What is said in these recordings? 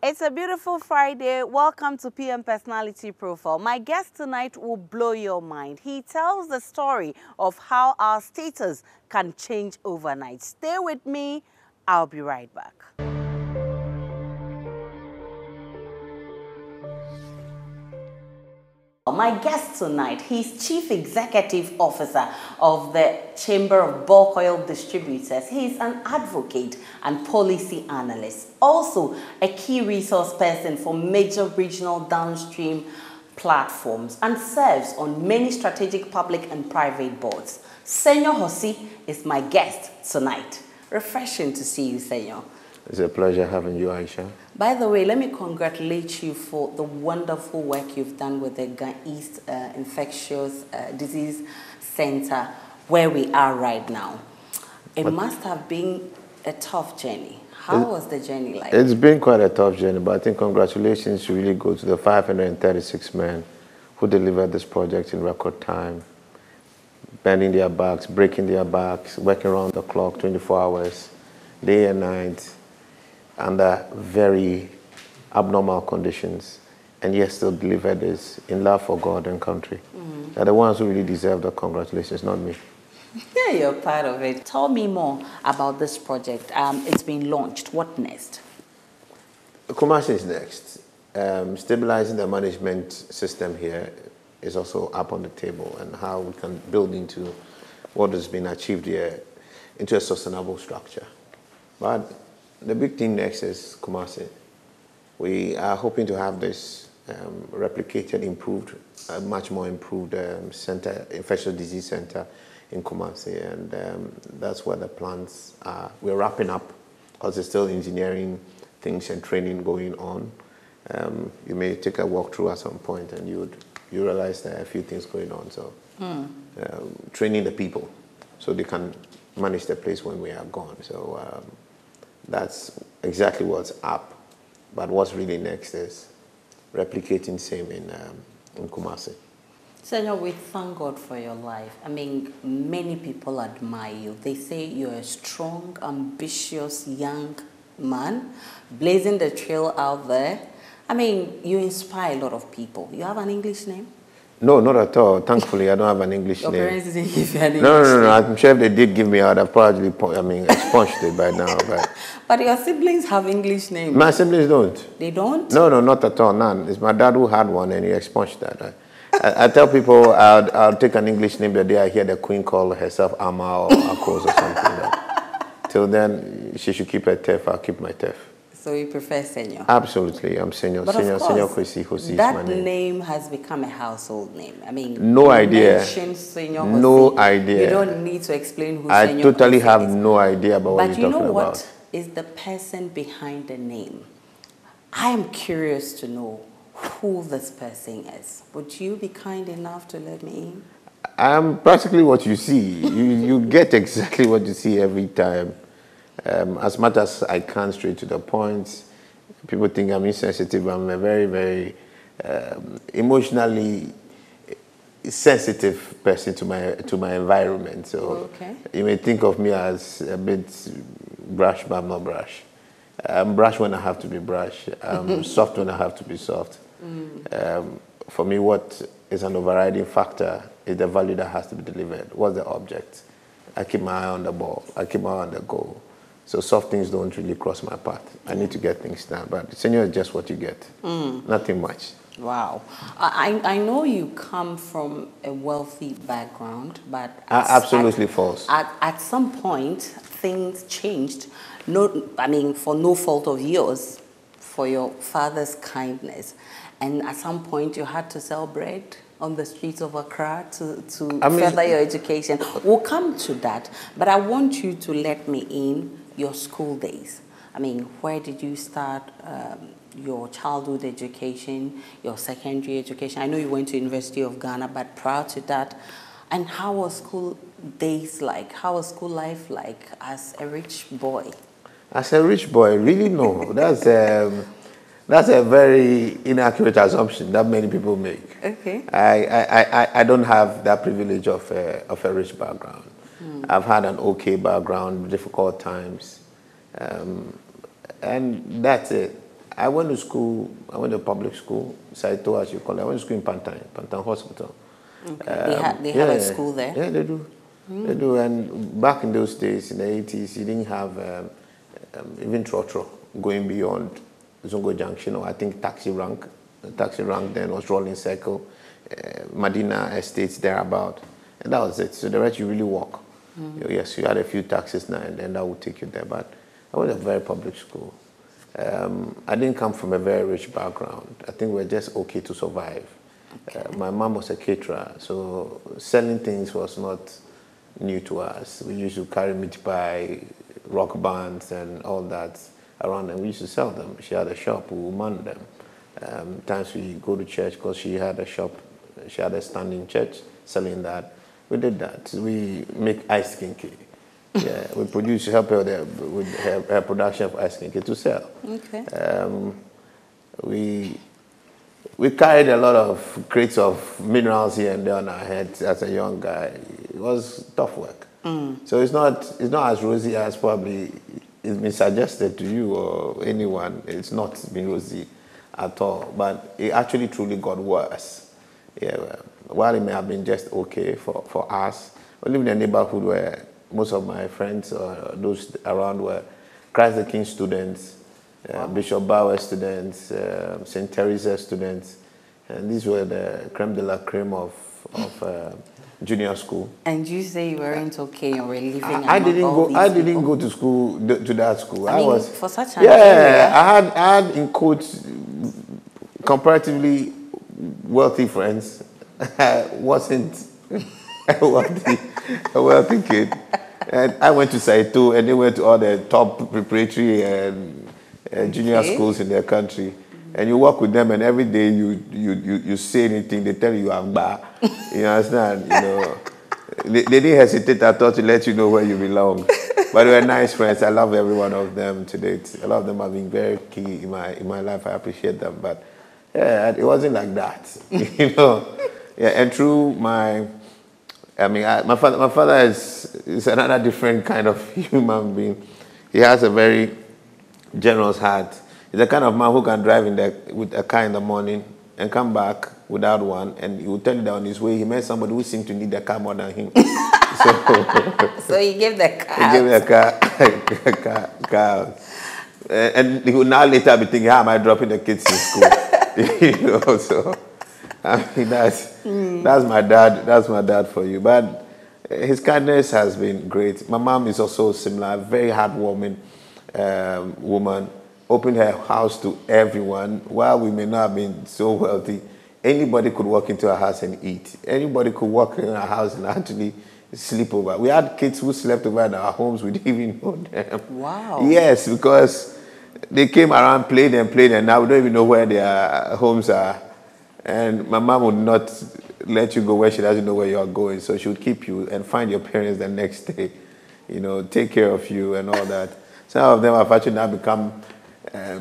It's a beautiful Friday. Welcome to PM Personality Profile. My guest tonight will blow your mind. He tells the story of how our status can change overnight. Stay with me. I'll be right back. My guest tonight, he's Chief Executive Officer of the Chamber of Bulk Oil Distributors. He's an advocate and policy analyst, also a key resource person for major regional downstream platforms, and serves on many strategic public and private boards. Senyo Hosi is my guest tonight. Refreshing to see you, Senyo. It's a pleasure having you, Aisha. By the way, let me congratulate you for the wonderful work you've done with the Ghana East Infectious Disease Center, where we are right now. It must have been a tough journey. How was the journey like? It's been quite a tough journey, but I think congratulations really go to the 536 men who delivered this project in record time, bending their backs, breaking their backs, working around the clock, 24 hours, day and night, under very abnormal conditions, and yet still deliver this in love for God and country. They're the ones who really deserve the congratulations, not me. Yeah, you're part of it. Tell me more about this project. It's been launched. What next? Kumasi is next. Stabilizing the management system here is also up on the table, and how we can build into what has been achieved here into a sustainable structure. But the big thing next is Kumasi. We are hoping to have this replicated, improved, much more improved center, infectious disease center in Kumasi, and that's where the plans are. We're wrapping up because there's still engineering things and training going on. You may take a walk through at some point, and you realize there are a few things going on. So training the people so they can manage the place when we are gone. So that's exactly what's up. But what's really next is replicating same in Kumasi. Senyo, we thank God for your life. I mean, many people admire you. They say you're a strong, ambitious young man, blazing the trail out there. I mean, you inspire a lot of people. You have an English name? No, not at all. Thankfully, I don't have an English name. Your parents didn't give you an English No. name? I'm sure if they did give me, I would have probably, expunged it by now. But your siblings have English names. My siblings don't. They don't? No, not at all, none. It's my dad who had one, and he expunged that. I tell people I'll take an English name the day I hear the Queen call herself Amma or Akos or something. Till then, she should keep her turf, I'll keep my turf. So you prefer Senyo? Absolutely, I'm Senyo. Senyo Kwasi Hosi is my name. That name has become a household name. I mean, no idea. Senyo Hosi. No idea. You don't need to explain who I Senyo totally Kwasi have is. no idea about what you're talking about. But you know what is the person behind the name? I am curious to know who this person is. Would you be kind enough to let me in? I'm practically what you see. You get exactly what you see every time. As much as I can, straight to the point. People think I'm insensitive. I'm a very, very emotionally sensitive person to my environment. So you may think of me as a bit brash, but I'm not brash. I'm brash when I have to be brash. I'm soft when I have to be soft. For me, what is an overriding factor is the value that has to be delivered. What's the object? I keep my eye on the ball. I keep my eye on the goal. So soft things don't really cross my path. I need to get things done. But Senyo is just what you get. Nothing much. Wow. I know you come from a wealthy background, but... Absolutely false. At some point, things changed. No, I mean, for no fault of yours, for your father's kindness. And at some point, you had to sell bread on the streets of Accra to further your education. We'll come to that. But I want you to let me in your school days. I mean, where did you start your childhood education, your secondary education? I know you went to University of Ghana, but prior to that, and how was school days like? How was school life like as a rich boy? As a rich boy, really no. That's a very inaccurate assumption that many people make. Okay. I don't have that privilege of a rich background. I've had an okay background, difficult times, and that's it. I went to school, I went to public school, Saito as you call it. I went to school in Pantan Hospital. Okay. They have a school there? Yeah, they do. They do. And back in those days, in the 80s, you didn't have even trotro going beyond Zongo Junction, or I think taxi rank. The taxi rank then was Rolling Circle, Medina Estates thereabout. And that was it. So the rest you really walk. Yes, you had a few taxis now and then that would take you there. But I went to a very public school. I didn't come from a very rich background. I think we're just okay to survive. Okay. My mom was a caterer, so selling things was not new to us. We used to carry meat pie, rock bands, and all that around, and we used to sell them. She had a shop, we would man them. Times we go to church because she had a shop, she had a stand in church selling that. We did that. We make ice kinky. Yeah, we produce, help her with her production of ice kinky to sell. Okay. We carried a lot of crates of minerals here and there on our heads as a young guy. It was tough work. So it's not as rosy as probably it's been suggested to you or anyone. It's not been rosy at all. But it actually truly got worse. Yeah, while it may have been just okay for us, we live in a neighborhood where most of my friends or those around were Christ the King students, Bishop Bauer students, St. Teresa students, and these were the creme de la creme of junior school. And you say you weren't okay and were living I didn't go to school to that school. I mean, was for such an area. I had in quotes comparatively wealthy friends. I wasn't a wealthy kid. And I went to Saito, and they went to all the top preparatory and junior schools in their country. And you work with them, and every day you say anything, they tell you I'm bad. You understand? You know, they didn't hesitate at all to let you know where you belong. But they were nice friends. I love every one of them to date. A lot of them have been very key in my life. I appreciate them. But yeah, it wasn't like that. You know. Yeah, and through my father is another different kind of human being. He has a very generous heart. He's the kind of man who can drive with a car in the morning and come back without one, and he will tell you that on his way he met somebody who seemed to need the car more than him. So he gave the car. He gave the car. And he will now later be thinking, how am I dropping the kids in school? You know, so I mean that's my dad. That's my dad for you. But his kindness has been great. My mom is also similar, a very heartwarming woman. Opened her house to everyone. While we may not have been so wealthy, anybody could walk into our house and eat. Anybody could walk in our house and actually sleep over. We had kids who slept over at our homes. We didn't even know them. Wow. Yes, because they came around, played, and now we don't even know where their homes are. And my mom would not let you go where she doesn't know where you are going. So she would keep you and find your parents the next day, you know, take care of you and all that. Some of them have actually now become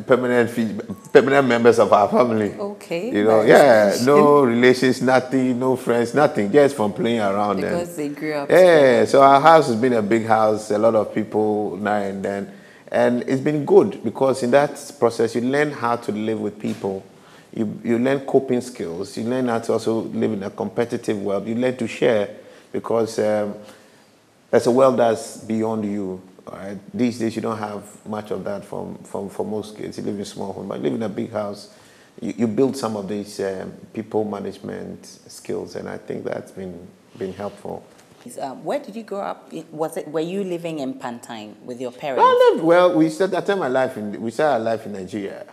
permanent members of our family. Okay. You know, yeah, no relations, nothing, no friends, nothing, just from playing around. Because they grew up together. together. So our house has been a big house, a lot of people now and then. And it's been good because in that process, you learn how to live with people. You learn coping skills. You learn how to also live in a competitive world. You learn to share because there's a world that's beyond you. Right? These days, you don't have much of that for most kids. You live in a small home, but you live in a big house. You build some of these people management skills, and I think that's been helpful. Where did you grow up? Were you living in Pantine with your parents? We started our life in Nigeria.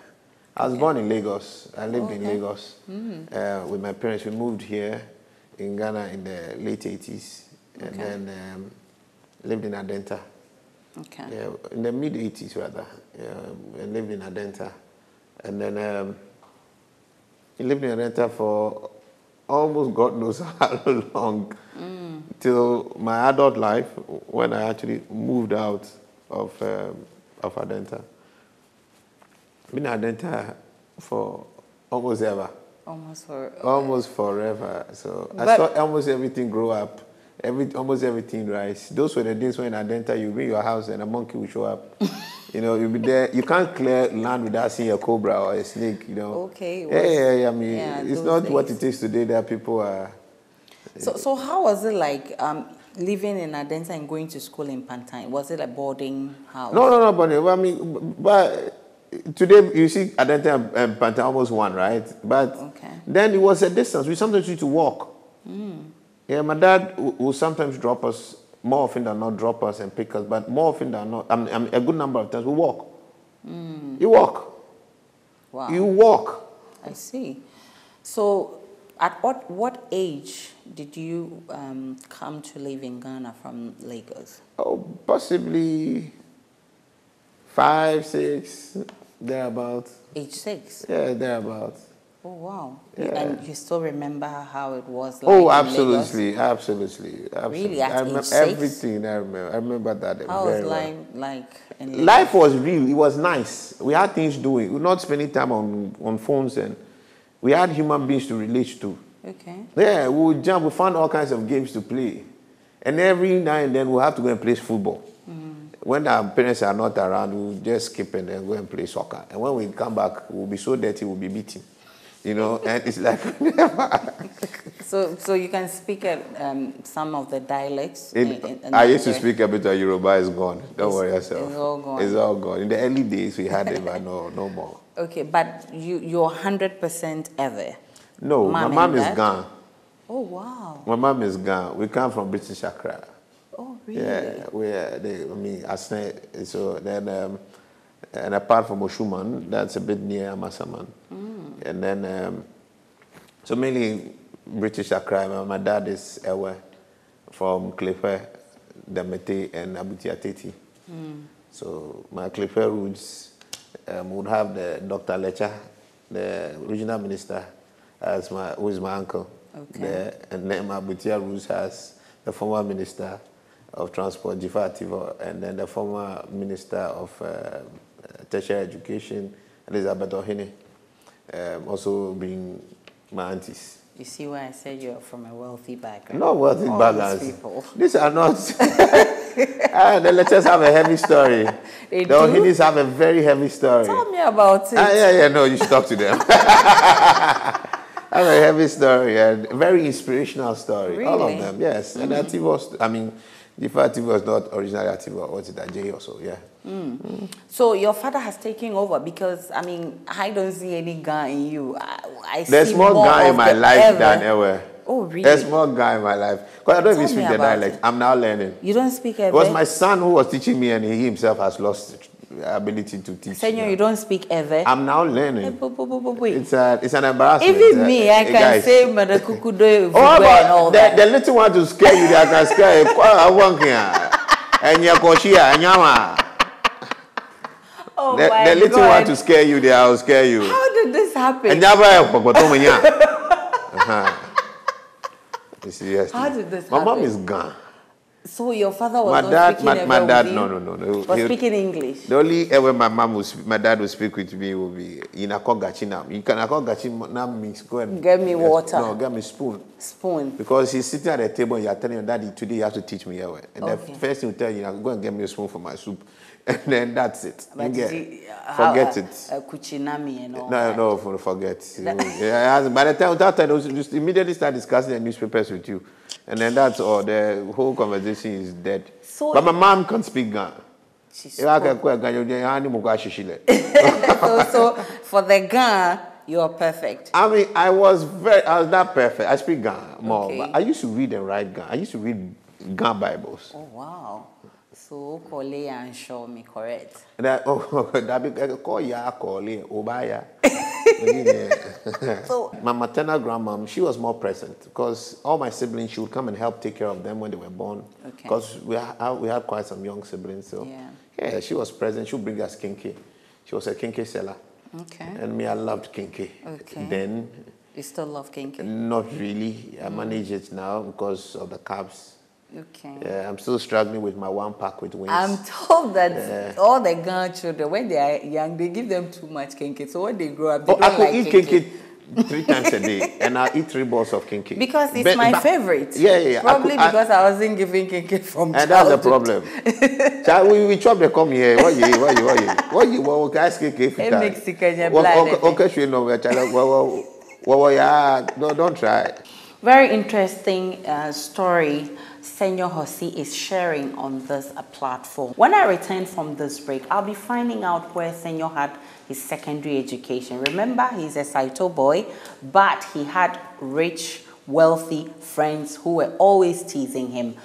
I was born in Lagos. I lived in Lagos with my parents. We moved here in Ghana in the late 80s, and then lived in Adenta. Okay. Yeah, in the mid 80s rather. And lived in Adenta, and then lived in Adenta for almost God knows how long, till my adult life when I actually moved out of Adenta. Been in Adenta for almost ever. Almost forever. So I saw almost everything grow up. Almost everything rise. Those were the days when in Adenta you bring your house and a monkey will show up. You know, you'll be there. You can't clear land without seeing a cobra or a snake, you know. Okay. I mean, it's not days. What it is today that people are... So how was it like living in Adenta and going to school in Pantine? Was it a boarding house? No, but I mean, but today you see Adenta and Pantine almost one, right? But then it was a distance. We sometimes used to walk. Yeah, my dad will sometimes drop us, more often than not drop us and pick us, but more often than not, a good number of times we walk. You walk. Wow. You walk. I see. So at what age did you come to live in Ghana from Lagos? Oh, possibly 5, 6, thereabouts. Age 6? Yeah, thereabouts. Oh, wow. Yeah. And you still remember how it was like oh, absolutely, absolutely. Really, at I remember age 6? Everything I remember that. How was life like in Lagos? Life was real. It was nice. We had things doing. We were not spending time on phones, and we had human beings to relate to. Okay. Yeah, we would jump. We found all kinds of games to play. And every now and then we'll have to go and play football. When our parents are not around, we'll just skip and then go and play soccer. And when we come back, we'll be so dirty, we'll be beaten. You know, and it's like So you can speak some of the dialects? I used to speak a bit of Yoruba. It's gone. Don't worry yourself. It's all gone. It's all gone. In the early days, we had it, but no more. Okay, but you're 100% ever? No, my mom is gone. Oh, wow. My mom is gone. We come from British Accra. Oh, really? Yeah, so then, and apart from Oshuman, that's a bit near Amasaman. And then, so mainly British Accra. My dad is Ewe from Klefe, Damete, and Abutiateti. So my Klefe roots would have the Dr. Lecha, the regional minister, who is my uncle. There. And then my Abutia roots has the former minister of Transport, Jifa Ativo, and then the former minister of tertiary education, Elizabeth Ohene. Also being my aunties. You see why I said you're from a wealthy background? Not wealthy backgrounds. People. These are not. The lectures have a heavy story. They the Ohenes have a very heavy story. Tell me about it. No, you should talk to them. Have a heavy story and very inspirational story. Really? All of them, yes. And Ativo, I mean, Ativo was not originally Ativo, was it J also, yeah. So your father has taken over because, I mean, I don't see any guy in you. There's more guy in my life than ever. Oh, really? There's more guy in my life. Because I don't even speak the dialect. I'm now learning. You don't speak ever? It was my son who was teaching me, and he himself has lost ability to teach. Senyo, you don't speak ever? I'm now learning. It's an embarrassment. Even me, I can say Madakukudo and all that. The little one to scare you, I can scare you. And you're Koshia, and Yama. Oh the little one to scare you, they will scare you. How did this happen? And you see, yes. How did this my happen? mom is gone. So your father was my dad, no. Was speaking English. The only ever my dad would speak with me would be in a kogachina. You can akogachina means go and get me water. No, get me spoon. Spoon. Because he's sitting at the table and you're telling your daddy today you have to teach me Ewe. And the first thing he tell you, go and get me a spoon for my soup. And then that's it. But forget it. Kuchinami and all No, forget. By the time that time, just immediately start discussing the newspapers with you. And then that's all. The whole conversation is dead. But my mom can speak Ghana. So for the Ghana, you are perfect. I mean, I was not perfect. I speak Ghana more. But I used to read and write Ghana. I used to read Ghana Bibles. Oh, wow. So, Kole and show me correct. So, my maternal grandmom, she was more present because all my siblings, she would come and help take care of them when they were born. Because we had quite some young siblings. So, yeah, she was present. She would bring us kinky. She was a kinky seller. And me, I loved kinky. Then. You still love kinky? Not really. I manage it now because of the carbs. I'm still struggling with my one pack with wings. I'm told that all the Ghana children, when they are young, they give them too much kinky. So when they grow up, they don't like kinky. 3 times a day, and I'll eat 3 balls of kinky. Because it's my favorite. Yeah. Probably because I wasn't giving kinky from childhood. And that's the problem. We chop the come here. What you guys kinky? No, don't try. Very interesting story Senyo Hosi is sharing on this platform. When I return from this break, I'll be finding out where Senyo had his secondary education. Remember, he's a Saito boy, but he had rich, wealthy friends who were always teasing him.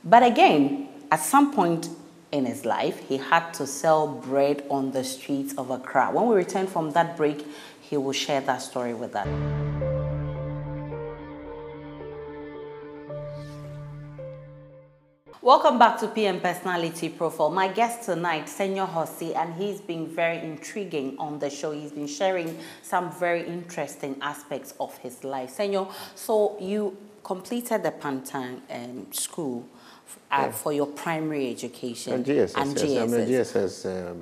But again, at some point in his life, he had to sell bread on the streets of Accra. When we return from that break, he will share that story with us. Welcome back to PM Personality Profile. My guest tonight, Senyo Hosi, and he's been very intriguing on the show. He's been sharing some very interesting aspects of his life. Senyo, so you completed the Pantan school for your primary education. And GSS. I'm a GSS.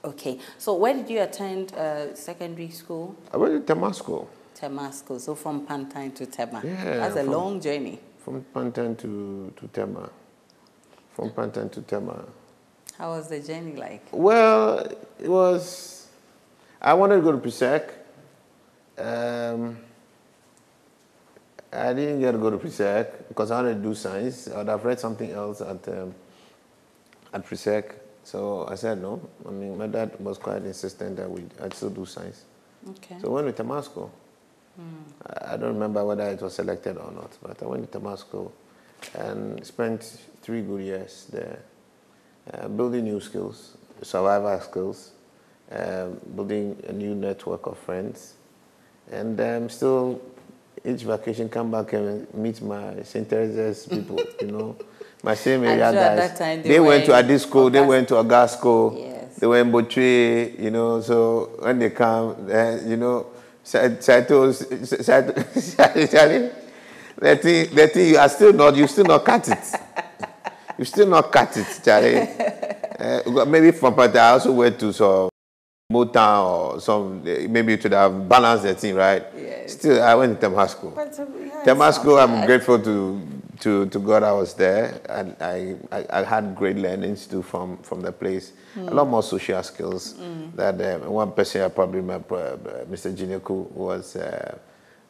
Okay, so where did you attend secondary school? I went to Temasco. Temasco, so from Pantan to Tema. Yeah. That's a long journey. From Pantan to Tema. From Pantan to Tema. How was the journey like? Well, it was... I wanted to go to PSEC. I didn't get to go to PSEC because I wanted to do science. I would have read something else at PSEC. So I said no. I mean, my dad was quite insistent that I'd still do science. Okay. So I went to Temasco. I don't remember whether it was selected or not, but I went to Temasco and spent 3 good years there, building new skills, survival skills, building a new network of friends, and still each vacation come back and meet my St. Teresa's people, you know, my same area guys. They went to Adisco, they went to Agasco, yes. They were in Botry, you know, so when they come, you know, Saito, that thing you still not cut it. You still not cut it, Charlie. Maybe from Pata, I also went to some Motown or some, maybe to have balanced the thing, right? Yes. Still, I went to Temasco. Temasco, I'm grateful to God I was there. And I had great learnings too from the place. A lot more social skills. That one person I probably remember, Mr. Jineku, was,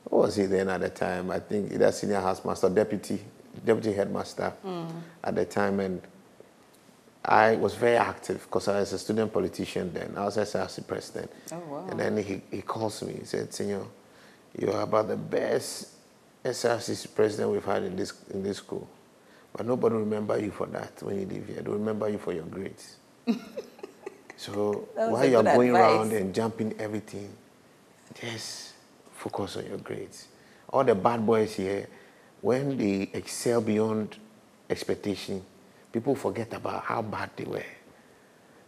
what was he then at the time? I think either senior housemaster, deputy headmaster at the time. And I was very active because I was a student politician then. I was SRC president. Oh, wow. And then he calls me. He said, Senyo, you are about the best SRC president we've had in this school. But nobody will remember you for that when you leave here. They'll remember you for your grades. So while you're going around and jumping everything, just focus on your grades. All the bad boys here, when they excel beyond expectation, people forget about how bad they were.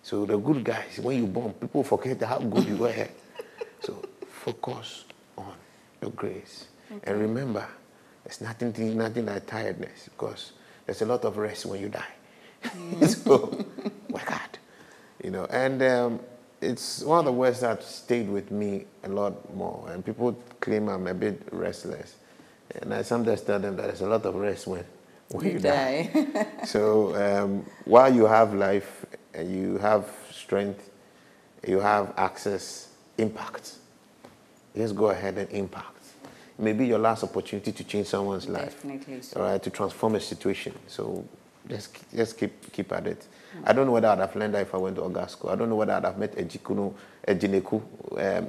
So the good guys, when you bomb, people forget how good you were. So focus on your grades. Okay. And remember, there's nothing like tiredness, because there's a lot of rest when you die. So work hard, you know. And it's one of the words that stayed with me a lot more. And people claim I'm a bit restless. And I sometimes tell them that there's a lot of rest when you die. So while you have life, and you have strength, you have access, impact. Just go ahead and impact. It may be your last opportunity to change someone's life. Definitely so. All right, to transform a situation. So just keep at it. I don't know whether I'd have learned that if I went to Agasco. I don't know whether I'd have met Ejineku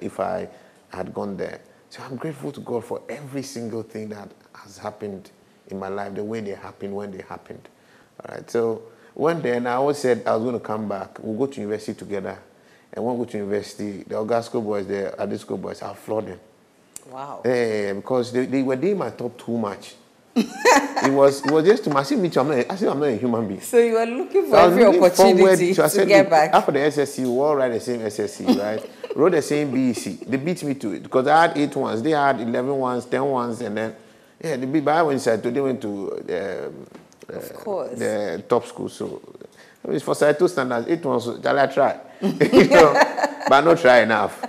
if I had gone there. So I'm grateful to God for every single thing that has happened in my life, the way they happened, when they happened. All right. So one day, and I always said I was going to come back. We'll go to university together. And when we go to university, the Agasco boys, the Adisco boys, I'll flood them. Wow. Because they were doing my top too much. it was just too much. I said I'm not a human being. So you were looking for every opportunity to get back. After the SSC, we all write the same SSC, right? Wrote the same BEC. They beat me to it because I had 8 ones. They had 11 ones, 10 ones, and then they beat. But I went inside. They went to the top school. So for Saito standards, 8 ones. Shall I try? You know, but not try enough.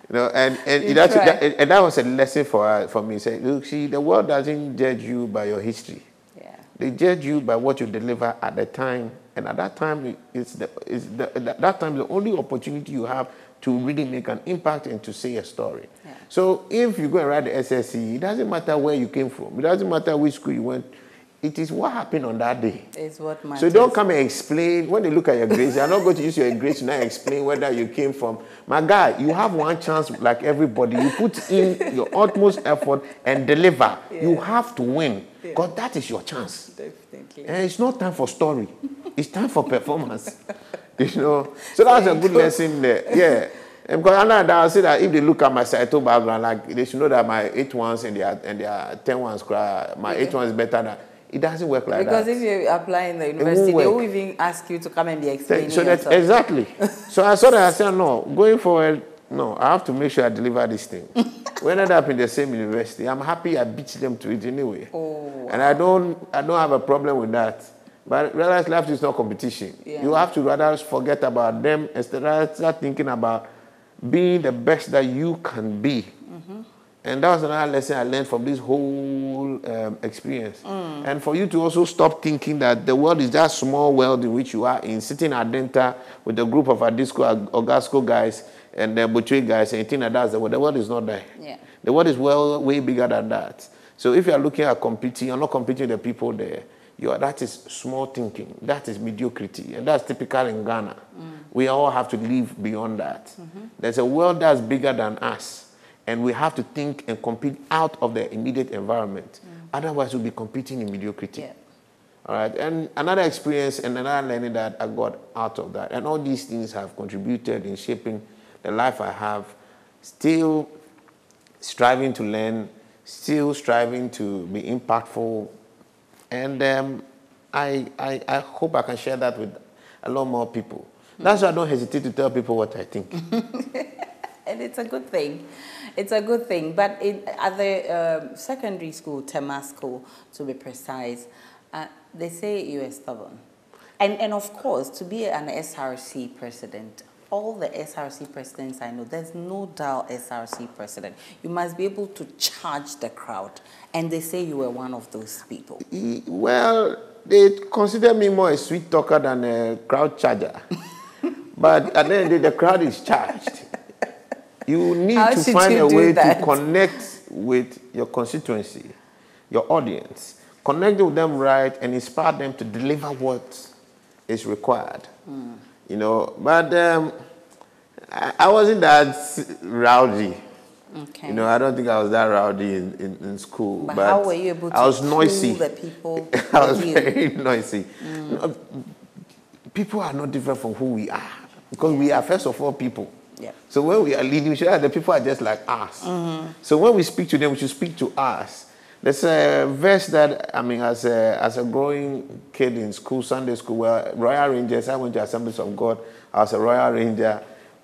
You know, and that was a lesson for me. Say, look, see, the world doesn't judge you by your history. Yeah. They judge you by what you deliver at the time, and at that time, that time the only opportunity you have to really make an impact and to say a story. Yeah. So if you go and write the SSC, it doesn't matter where you came from. It doesn't matter which school you went. It is what happened on that day. It's what matters. So don't come and explain. When they look at your grades, you're not going to use your grades to now explain whether you came from. My guy, you have one chance like everybody. You put in your utmost effort and deliver. Yeah. You have to win. Because that is your chance. Definitely. And it's not time for story. It's time for performance. You know? So that's a good lesson there. Yeah. And because I'll say that if they look at my Saito background, like they should know that my 8-1s and their 10-1s, my 8-1 is better than. It doesn't work like because that. Because if you apply in the university, they will even ask you to come and be explaining exactly. So I saw that, I said, no, going forward, no, I have to make sure I deliver this thing. We ended up in the same university. I'm happy I beat them to it anyway. Oh, wow. And I don't have a problem with that. But realize life is not competition. Yeah. You have to rather forget about them and start thinking about being the best that you can be. Mm-hmm. And that was another lesson I learned from this whole experience. And for you to also stop thinking that the world is that small world in which you are in, sitting at Denta with a group of Adisco, Ogasco guys, and the Butchwe guys, and think that that's the world. The world is not there. Yeah. The world is way bigger than that. So if you are looking at competing, you're not competing with the people there. That is small thinking. That is mediocrity. And that's typical in Ghana. We all have to live beyond that. Mm-hmm. There's a world that's bigger than us. And we have to think and compete out of the immediate environment. Otherwise, we'll be competing in mediocrity. Yeah. All right. And another experience and another learning that I got out of that. And all these things have contributed in shaping the life I have. Still striving to learn. Still striving to be impactful. And I hope I can share that with a lot more people. That's why I don't hesitate to tell people what I think. And it's a good thing. It's a good thing. But at the secondary school, Tema school, to be precise, they say you are stubborn. And of course, to be an SRC president, all the SRC presidents I know, there's no dull SRC president. You must be able to charge the crowd. And they say you were one of those people. Well, they consider me more a sweet talker than a crowd charger. But at the end of the day, the crowd is charged. You need to find a way to connect with your constituency, your audience. Connect with them right and inspire them to deliver what is required. You know, but I wasn't that rowdy. Okay. You know, I don't think I was that rowdy in school. But how were you able to I was noisy. The people I was very noisy. You know, people are not different from who we are. Because we are, first of all, people. Yeah. So when we are leading, the people are just like us. So when we speak to them, we should speak to us. There's a verse that, I mean, as a growing kid in school, Sunday school, where Royal Rangers, I went to Assemblies of God, I was a Royal Ranger.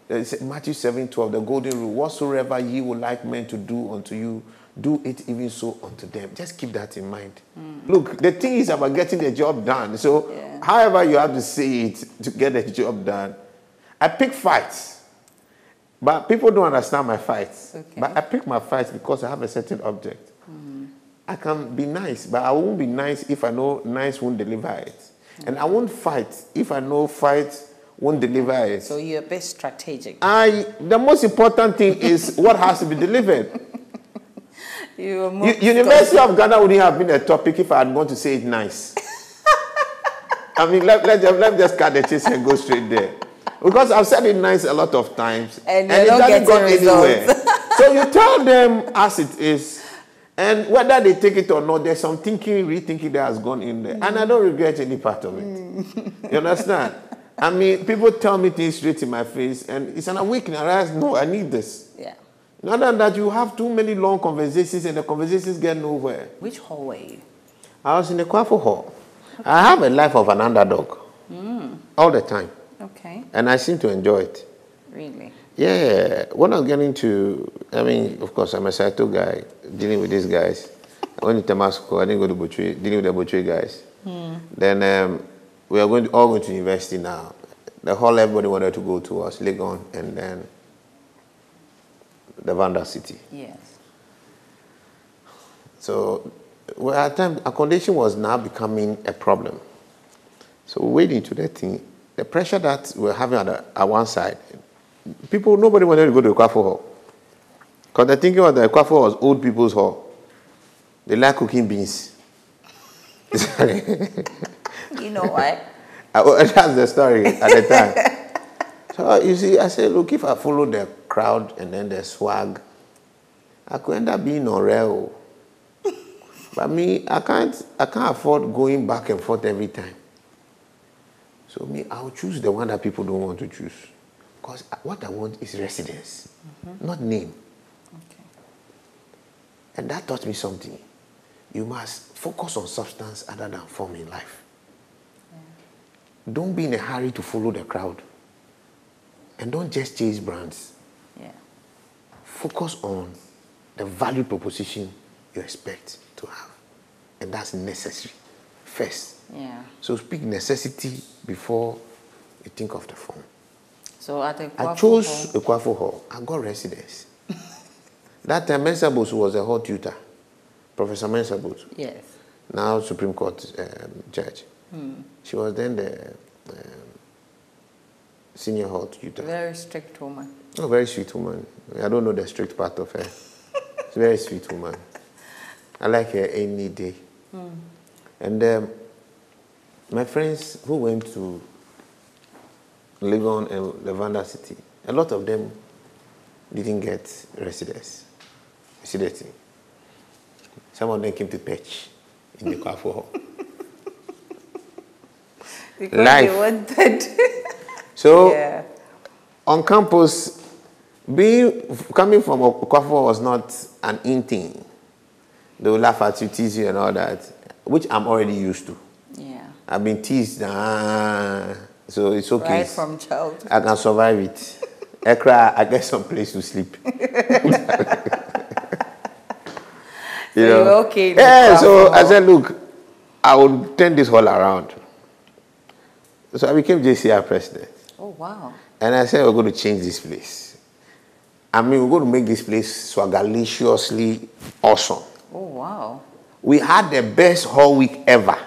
It's Matthew 7:12, the golden rule, whatsoever ye would like men to do unto you, do it even so unto them. Just keep that in mind. Look, the thing is about getting the job done. So however you have to say it to get the job done. I pick fights, but people don't understand my fights. Okay. But I pick my fights because I have a certain object. I can be nice, but I won't be nice if I know nice won't deliver it. And I won't fight if I know fight won't deliver it. So you're a bit strategic. The most important thing is what has to be delivered. University of Ghana wouldn't have been a topic if I had gone to say it nice. I mean, let just cut the chase and go straight there. Because I've said it nice a lot of times. And it doesn't go anywhere. So you tell them as it is. And whether they take it or not, there's some thinking, rethinking that has gone in there. And I don't regret any part of it. You understand? I mean, people tell me things straight in my face, and it's an awakening. I realize, no, I need this. Yeah. Not that you have too many long conversations, and the conversations get nowhere. Which hall were you? I was in the Kwafo hall. Okay. I have a life of an underdog. All the time. Okay. And I seem to enjoy it. Really? Yeah. When I'm getting to, I mean, of course, I'm a Saito guy, dealing with these guys. I went to Temasco, I didn't go to Butchwe, dealing with the Butchwe guys. Then we are all going to university now. The whole everybody wanted to go to us, Legon, and then the Vanda city. Yes. So well, at times, accommodation was now becoming a problem. So wading into that thing, the pressure that we're having at one side, nobody wanted to go to the Kwafo Hall. Because they're thinking of the Kwafo Hall was old people's hall. They like cooking beans. You know why? That's the story at the time. So you see, I said, look, if I follow the crowd and then the swag, I could end up being on rail. But me, I can't afford going back and forth every time. So me, I'll choose the one that people don't want to choose. Because what I want is residence, not name. Okay. And that taught me something. You must focus on substance other than form in life. Yeah. Don't be in a hurry to follow the crowd. And don't just chase brands. Yeah. Focus on the value proposition you expect to have. And that's necessary first. Yeah. So speak necessity before you think of the form. So at the I chose a Kwafo Hall. I got residence. That time, Mensa Bosu was a hall tutor. Professor Mensa Bosu. Yes. Now Supreme Court judge. She was then the senior hall tutor. Very strict woman. Oh, very sweet woman. I don't know the strict part of her. She's a very sweet woman. I like her any day. And my friends who went to Legon and Lavanda City, a lot of them didn't get residence. You see that thing? Some of them came to pitch in the Kwafo Hall. Because Life. they wanted. So, yeah. on campus, coming from Kwafo was not an in thing. They will laugh at you, tease you and all that, which I'm already used to. Yeah. I've been teased, so it's okay. Right from childhood. I can survive it. I cry, I get some place to sleep. You're okay. Yeah, so I said, look, I will turn this hall around. So I became JCR president. Oh, wow. And I said, we're going to change this place. I mean, we're going to make this place swagalaciously awesome. Oh, wow. We had the best hall week ever.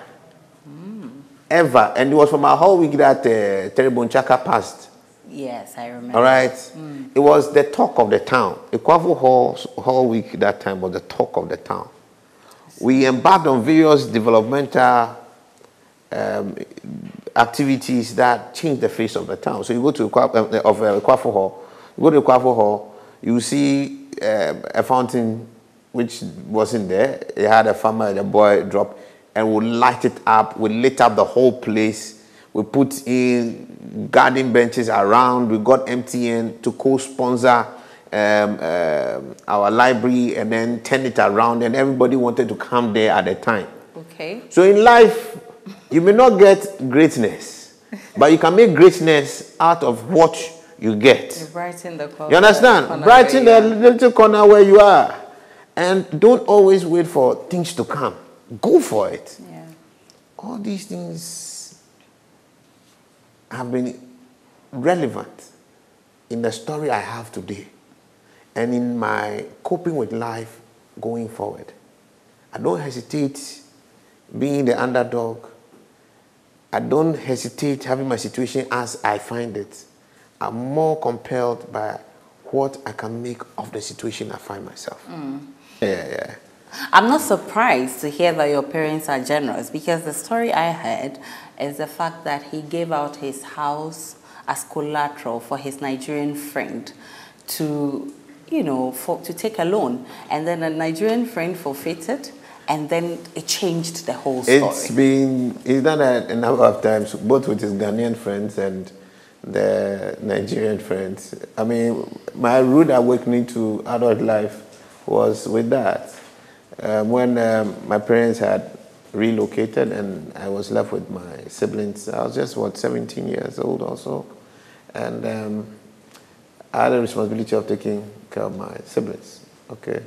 Ever. And it was from our hall week that Terry Bonchaka passed. Yes, I remember. All right? It was the talk of the town. The Kwafo hall week that time was the talk of the town. We embarked on various developmental activities that changed the face of the town. So you go to Kwafo Hall, you go to Kwafo Hall, you see a fountain which wasn't there. It had a farmer and a boy drop, and we light it up. We lit up the whole place. We put in garden benches around. We got MTN to co-sponsor our library and then turn it around, and everybody wanted to come there at the time. Okay. So in life, you may not get greatness, but you can make greatness out of what you get. You brighten the corner. You understand? Brighten the little corner where you are. And don't always wait for things to come. Go for it. Yeah. All these things have been relevant in the story I have today and in my coping with life going forward. I don't hesitate being the underdog. I don't hesitate having my situation as I find it. I'm more compelled by what I can make of the situation I find myself. Yeah. I'm not surprised to hear that your parents are generous, because the story I heard is the fact that he gave out his house as collateral for his Nigerian friend to, to take a loan. And then a Nigerian friend forfeited, and then it changed the whole story. He's done that a number of times, both with his Ghanaian friends and the Nigerian friends. I mean, my rude awakening to adult life was with that. When my parents had relocated and I was left with my siblings, I was just, 17 years old or so. And I had a responsibility of taking care of my siblings, okay?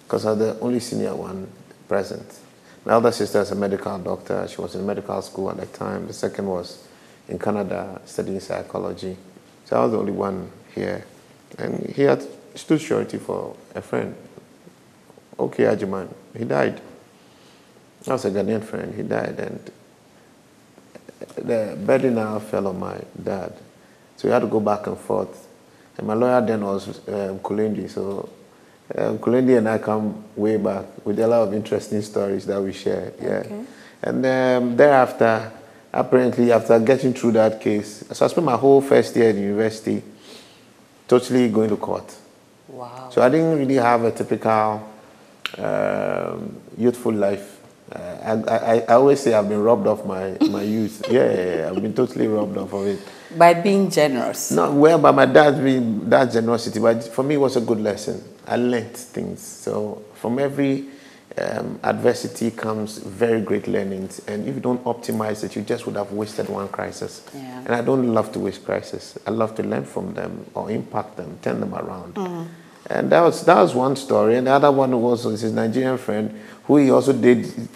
Because I was the only senior one present. My elder sister is a medical doctor. She was in medical school at that time. The second was in Canada studying psychology. So I was the only one here. And he had stood surety for a friend. Okay, Ajiman, he died. That was a Ghanaian friend, he died, and the burden now fell on my dad. So we had to go back and forth. And my lawyer then was Kulendi, so Kulendi and I come way back with a lot of interesting stories that we shared, yeah. Okay. And thereafter, apparently after getting through that case, so I spent my whole first year at university totally going to court. Wow. So I didn't really have a typical youthful life. I always say I've been robbed off my youth. Yeah, I've been totally robbed off of it. By being generous. Not well, by my dad being that generosity, but for me it was a good lesson. I learned things. So from every adversity comes very great learnings, and if you don't optimize it, you just would have wasted one crisis. Yeah. And I don't love to waste crises. I love to learn from them or impact them, turn them around. And that was one story. And the other one was his Nigerian friend, who he also did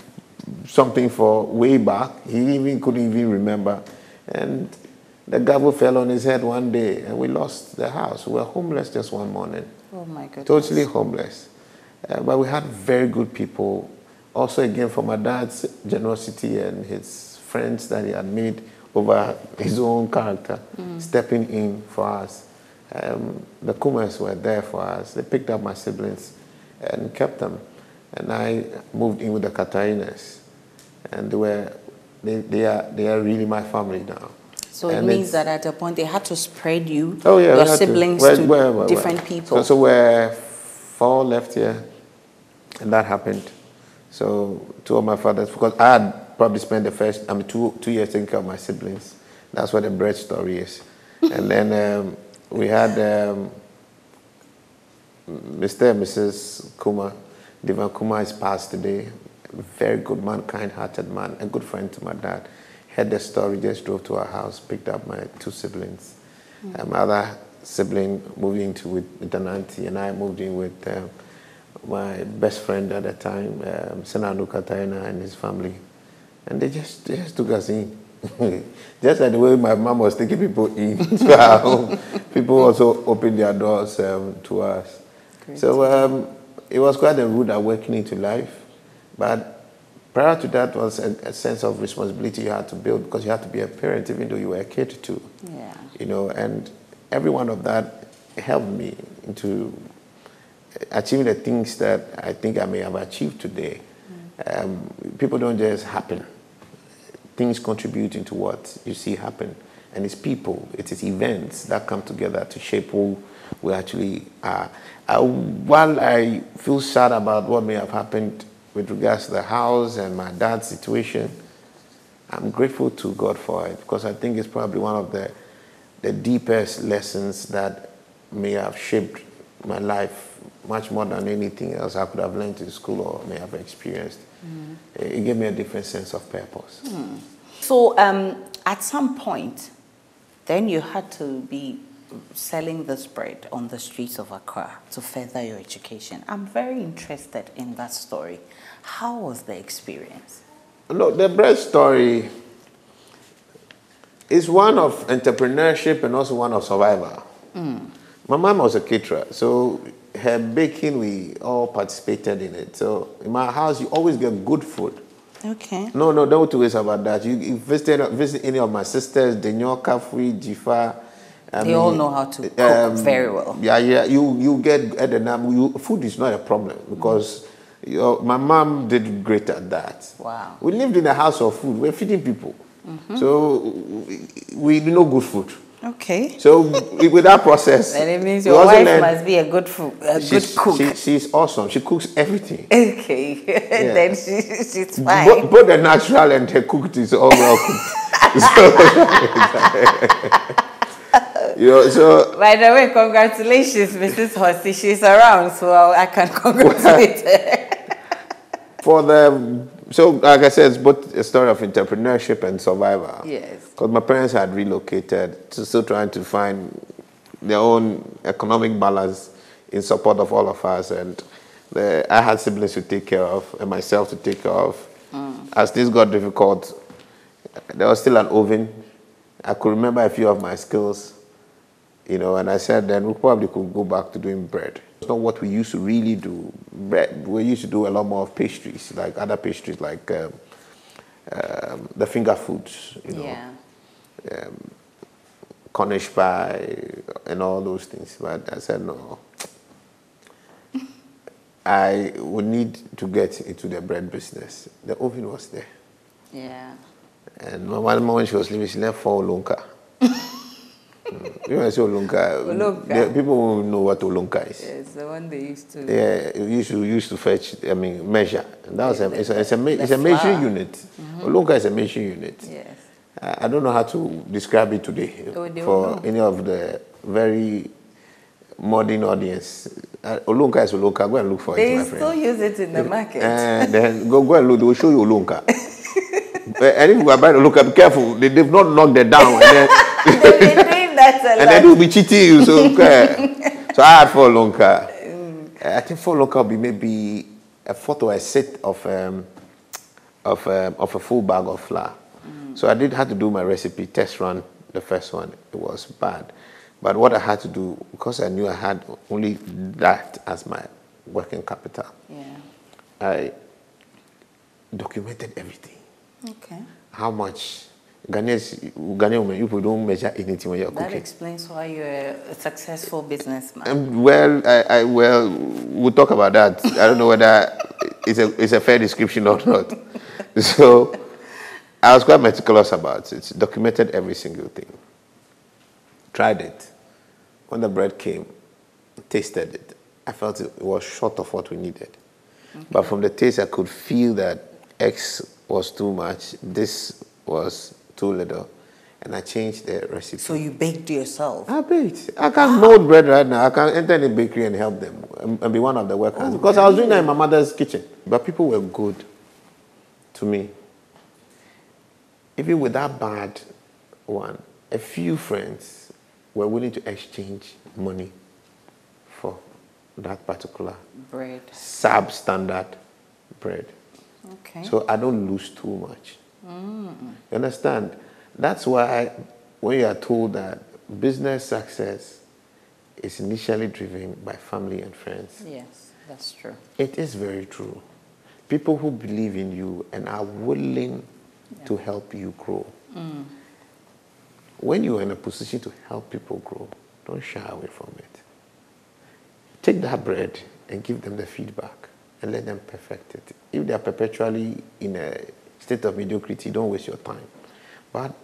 something for way back. He couldn't even remember. And the gavel fell on his head one day, and we lost the house. We were homeless just one morning. Oh my goodness. Totally homeless. But we had very good people. Also, again, for my dad's generosity and his friends that he had made over his own character, stepping in for us. The Kumas were there for us. They picked up my siblings and kept them. And I moved in with the Katarinas. And they are really my family now. So it means that at a point they had to spread you, your your siblings to different people. So we're 4 left here, and that happened. So 2 of my fathers, because I had probably spent the first, 2 years taking care of my siblings. That's where the bread story is. And then we had Mr. and Mrs. Kuma. Divan Kuma is passed today. Very good man, kind-hearted man, a good friend to my dad. Heard the story, just drove to our house, picked up my 2 siblings. My other sibling moved into with an auntie, and I moved in with my best friend at the time, Senyo Kwasi and his family. And they just took us in. Just like the way my mom was taking people into our home, people also opened their doors to us. Great. So it was quite a rude awakening to life. But prior to that was a sense of responsibility you had to build, because you had to be a parent even though you were a kid too. Yeah. You know, and every one of that helped me into achieving the things that I think I may have achieved today. People don't just happen. Things contribute into what you see happen. And it's people, it is events that come together to shape who we actually are. While I feel sad about what may have happened with regards to the house and my dad's situation, I'm grateful to God for it, because I think it's probably one of the deepest lessons that may have shaped my life much more than anything else I could have learned in school or may have experienced. It gave me a different sense of purpose. So at some point, then you had to be selling this bread on the streets of Accra to further your education. I'm very interested in that story. How was the experience? Look, the bread story is one of entrepreneurship and also one of survival. My mom was a caterer, so her baking, we all participated in it. So in my house, you always get good food. Okay. No, don't worry about that. You visit any of my sisters, Denyo, Kafri, Jifa. They all know how to cook very well. Yeah. You get at the food is not a problem, because my mom did great at that. Wow. We lived in a house of food. We're feeding people. So we know good food. Okay. So with that process, and it means your wife must be a good good cook. She's awesome. She cooks everything. Okay. Yeah. Then she's fine. Both the natural and her cooked is all well cooked. So by the way, congratulations, Mrs. Hosi. She's around, so I can congratulate her. So like I said, it's both a story of entrepreneurship and survival. Yes. Because my parents had relocated, still trying to find their own economic balance in support of all of us, and I had siblings to take care of and myself to take care of. As this got difficult, there was still an oven. I could remember a few of my skills. You know, and I said then we probably could go back to doing bread. It's not what we used to really do. Bread, we used to do a lot more of pastries, like other pastries, like the finger foods, you know, Cornish pie and all those things. But I said no. I would need to get into the bread business. The oven was there. Yeah. And my mom, when she was leaving, she left 4 olunka. You know, I say olunka. People won't know what olunka is. Yeah, it's the one they used to. Yeah, used to fetch. I mean, measure. And that was it's a measuring unit. Olunka is a measuring unit. Yes. I don't know how to describe it today for any of the very modern audience. Olunka is olunka. Go and look for it, my friend. They still use it in the market. Then go and look. They will show you olunka. And if you are buying olunka, be careful. They've not knocked it down. And then they've been doing that a lot. And then they will be cheating you. So I had 4 olunka. I think 4 olunka will be maybe a fourth or a set of a full bag of flour. So I had to do my recipe test run. The first one, it was bad. But what I had to do, because I knew I had only that as my working capital, I documented everything. Okay. How much Ghanaian people don't measure anything when you're cooking. That explains why you're a successful businessman. Well, we'll talk about that. I don't know whether it's a fair description or not. So I was quite meticulous about it. Documented every single thing. Tried it. When the bread came, tasted it. I felt it was short of what we needed. Okay. But from the taste, I could feel that X was too much, this was too little, and I changed the recipe. So you baked yourself? I baked. I can mold bread right now. I can enter any bakery and help them and be one of the workers. Because I was doing that in my mother's kitchen. But people were good to me. Even with that bad one, a few friends were willing to exchange money for that particular bread, substandard bread. Okay. So I don't lose too much. You understand? That's why when you are told that business success is initially driven by family and friends. Yes, that's true. It is very true. People who believe in you and are willing to help you grow. When you are in a position to help people grow, don't shy away from it. Take that bread and give them the feedback and let them perfect it. If they are perpetually in a state of mediocrity, don't waste your time. But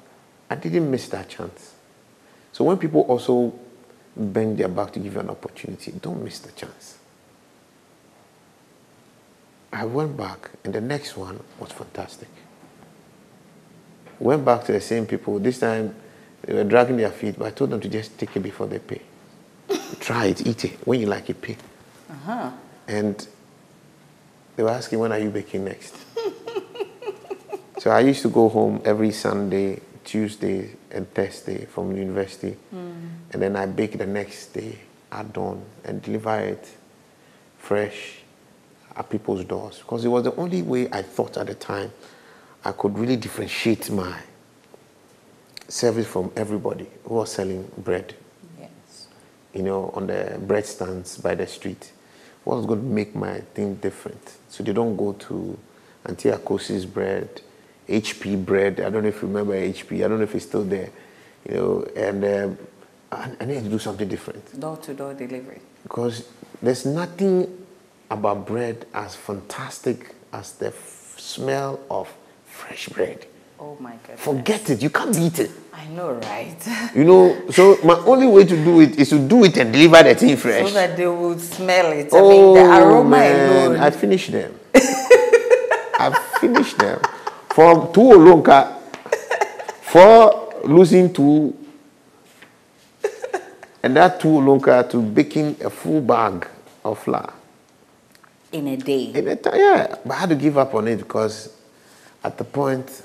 I didn't miss that chance. So when people also bend their back to give you an opportunity, don't miss the chance. I went back, and the next one was fantastic. Went back to the same people. This time, they were dragging their feet, but I told them to just take it before they pay. Try it, eat it. When you like it, pay. And they were asking, when are you baking next? So I used to go home every Sunday, Tuesday, and Thursday from university. And then I bake the next day at dawn and deliver it fresh at people's doors. Because it was the only way I thought at the time I could really differentiate my service from everybody who was selling bread. Yes. You know, on the bread stands by the street. What was going to make my thing different? So they don't go to Auntie Akosi's bread, HP bread. I don't know if you remember HP. I don't know if it's still there. You know, and I need to do something different. Door-to-door delivery. Because there's nothing about bread as fantastic as the smell of fresh bread. Oh my goodness. Forget it. You can't beat it. I know, right? You know, so my only way to do it is to do it and deliver the thing fresh. So that they will smell it. I mean, the aroma alone. I finished them. I finished them. From 2 olunka, for losing 2, and that 2 olunka to baking a full bag of flour. In a day? In a time, yeah. But I had to give up on it because at the point,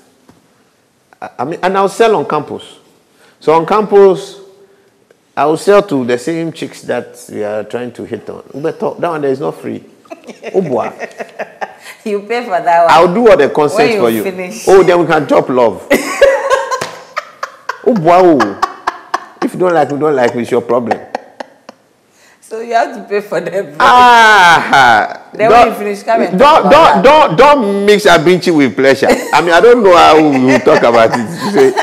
I mean, and I'll sell on campus. So on campus, I will sell to the same chicks that we are trying to hit on. But that one there is not free. Oh boy. You pay for that one. I'll do all the concerts for you. Finish. Oh, then we can chop love. Oh boy. If you don't like me, it's your problem. So you have to pay for them. Then when you finish, come and don't mix abinchi with pleasure. I mean, I don't know how we talk about it.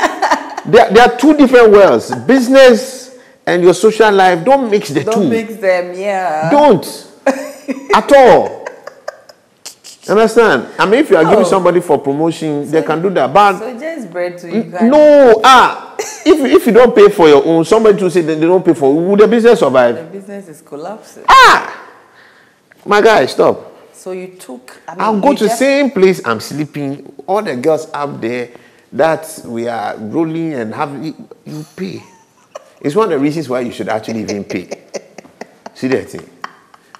There are two different worlds: business and your social life. Don't mix the two. Don't mix them, yeah. Don't at all. Understand? I mean, if you are giving somebody for promotion, they can do that. But so just bread to you guys. No, if you don't pay for your own, somebody will say that they don't pay for. Will the business survive? The business is collapsing. My guy, stop. So you took. I mean, I'll go to the same place I'm sleeping. All the girls up there that we are rolling and have you pay. It's one of the reasons why you should actually even pay. See that thing?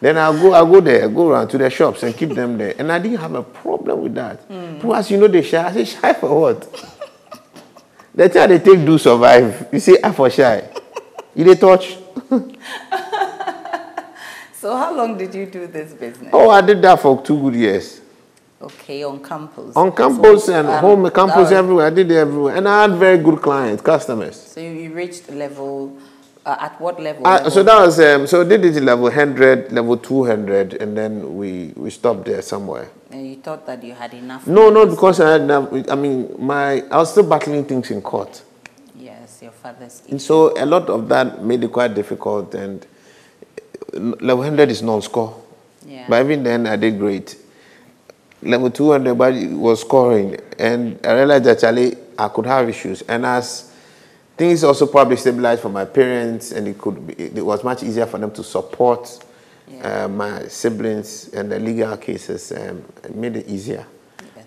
Then I'll go there, go around to the shops and keep them there. And I didn't have a problem with that. Plus, you know, they shy. I say, shy for what? The time they take do survive. You say, for shy. You they touch. So how long did you do this business? Oh, I did that for 2 good years. Okay, on campus. On campus and home campus everywhere. I did it everywhere. And I had very good clients, customers. So you reached level... at what level? So that was so did it level 100, level 200, and then we stopped there somewhere. And you thought that you had enough? No, not because I had enough. I mean, I was still battling things in court. Yes, your father's. And so a lot of that made it quite difficult. And level 100 is non-score. Yeah. But even then, I did great. Level 200, but it was scoring, and I realized that actually I could have issues, and as things also probably stabilized for my parents, and it was much easier for them to support my siblings and the legal cases. It made it easier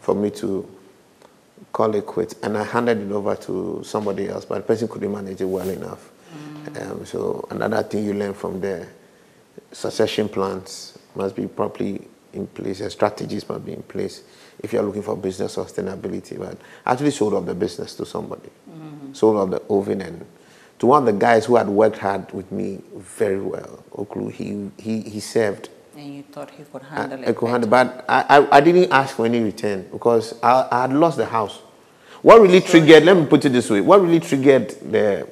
for me to call it quits. And I handed it over to somebody else, but the person couldn't manage it well enough. So another thing you learn from there, succession plans must be properly in place, and strategies must be in place if you're looking for business sustainability. But I actually sold off the business to somebody. Sold off the oven, and to one of the guys who had worked hard with me very well, Oklu, he served. And you thought he could handle it? I could handle, but I didn't ask for any return because I had lost the house. What really triggered, let me put it this way, what really triggered the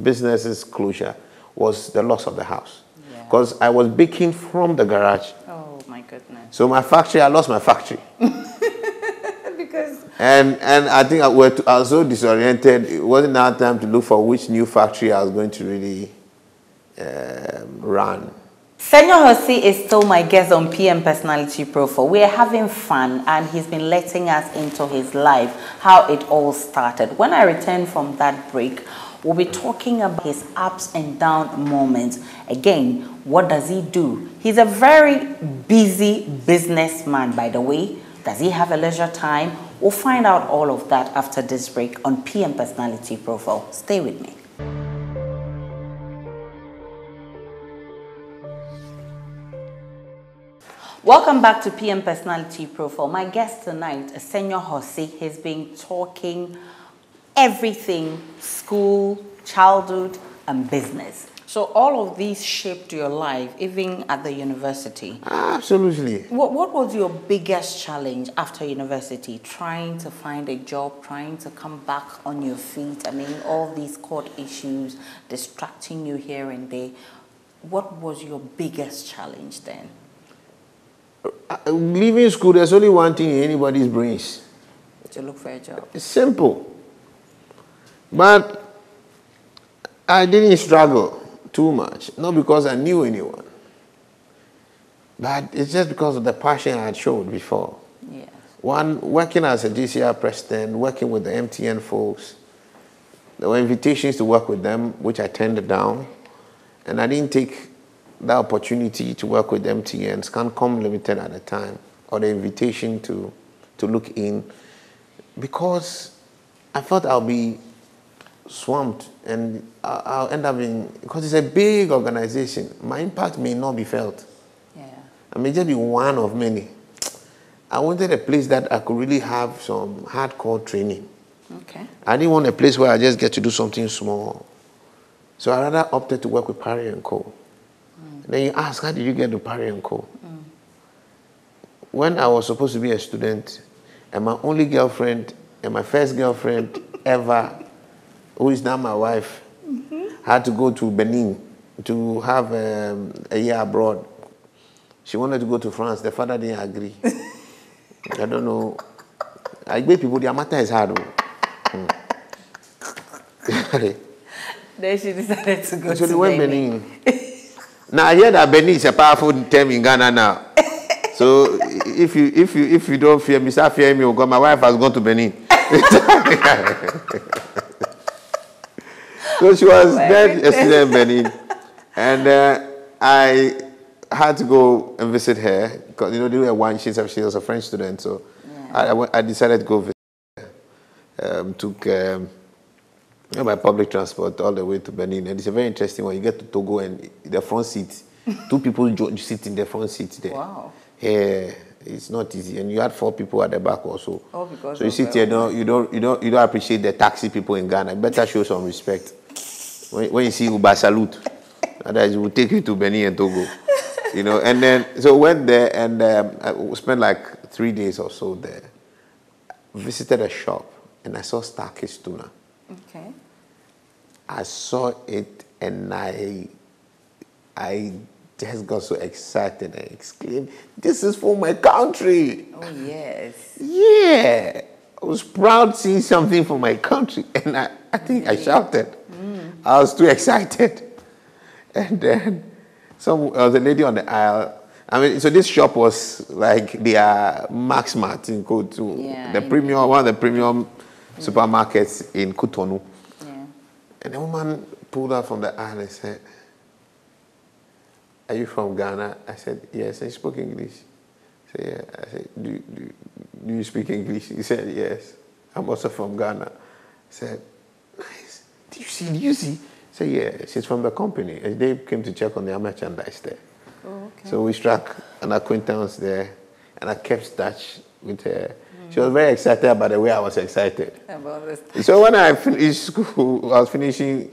business's closure was the loss of the house. Because I was baking from the garage. Oh my goodness. So my factory, I lost my factory. Because... And I think I was so disoriented. It wasn't now time to look for which new factory I was going to really run. Senyo Kwasi is still my guest on PM Personality Profile. We are having fun, and he's been letting us into his life, how it all started. When I return from that break, we'll be talking about his ups and down moments. Again, what does he do? He's a very busy businessman, by the way. Does he have a leisure time? We'll find out all of that after this break on PM Personality Profile. Stay with me. Welcome back to PM Personality Profile. My guest tonight is Senyo Kwasi. He's been talking everything: school, childhood, and business. So all of these shaped your life, even at the university? Absolutely. What was your biggest challenge after university? Trying to find a job, trying to come back on your feet. I mean, all these court issues distracting you here and there. What was your biggest challenge then? Leaving school, there's only one thing in anybody's brains. To look for a job. It's simple. But I didn't struggle too much. Not because I knew anyone. But it's just because of the passion I had showed before. Yes. One, working as a GCR president, working with the MTN folks. There were invitations to work with them, which I turned down. And I didn't take the opportunity to work with MTN, Scancom Limited at the time, or the invitation to look in, because I thought I'll be swamped and I'll end up in, because it's a big organization, my impact may not be felt. Yeah. I may just be one of many. I wanted a place that I could really have some hardcore training. Okay. I didn't want a place where I just get to do something small. So I rather opted to work with Parry & Co. Then you ask, how did you get to Parry & Co? When I was supposed to be a student, and my only girlfriend, and my first girlfriend ever, who is now my wife, had to go to Benin to have a year abroad. She wanted to go to France. The father didn't agree. I don't know. I bet people, their matter is hard. Then she decided to go so to they went Benin. Now I hear that Benin is a powerful term in Ghana now. So if you don't fear me, start fearing me because my wife has gone to Benin. So she was then a student in Benin, and I had to go and visit her because they were one. She was a French student, so I decided to go visit her. Took by public transport all the way to Benin, and it's a very interesting one. You get to Togo and the front seat, 2 people sit in the front seat there. Wow. Yeah, it's not easy, and you had 4 people at the back also. Oh, because so you sit here, you don't appreciate the taxi people in Ghana. Better show some respect. When you see Uber, salute. Otherwise, it will take you to Benin and Togo. And then so went there and I spent like 3 days or so there. Visited a shop and I saw Starkish tuna. Okay. I saw it and I just got so excited and exclaimed, "This is for my country!" Oh yes. Yeah, I was proud seeing something for my country, and I think I shouted. I was too excited, and then there was a lady on the aisle. I mean, so this shop was like their Max Martin go to one of the premium supermarkets in Cotonou. Yeah. And the woman pulled out from the aisle and said, "Are you from Ghana?" I said, "Yes." And she spoke English. I said, "Yeah." I said, do you speak English? He said, "Yes. I'm also from Ghana." I said, "Nice. Do you see? I said, "Yeah." She's from the company. And they came to check on their merchandise there. Oh, okay. So we struck an acquaintance there, and I kept touch with her. She was very excited about the way I was excited. About this. So when I finished school, I was finishing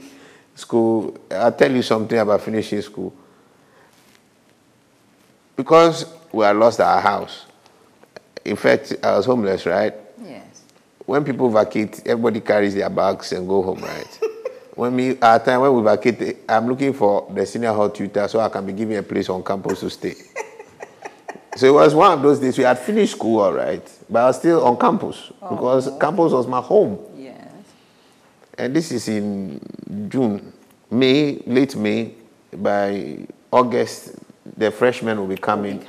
school. I'll tell you something about finishing school. Because we had lost our house. In fact, I was homeless, right? Yes. When people vacate, everybody carries their bags and go home, right? When we vacate, I'm looking for the senior hall tutor so I can be given a place on campus to stay. So it was one of those days. We had finished school, all right, but I was still on campus because campus was my home. Yes. And this is in June, late May. By August, the freshmen will be coming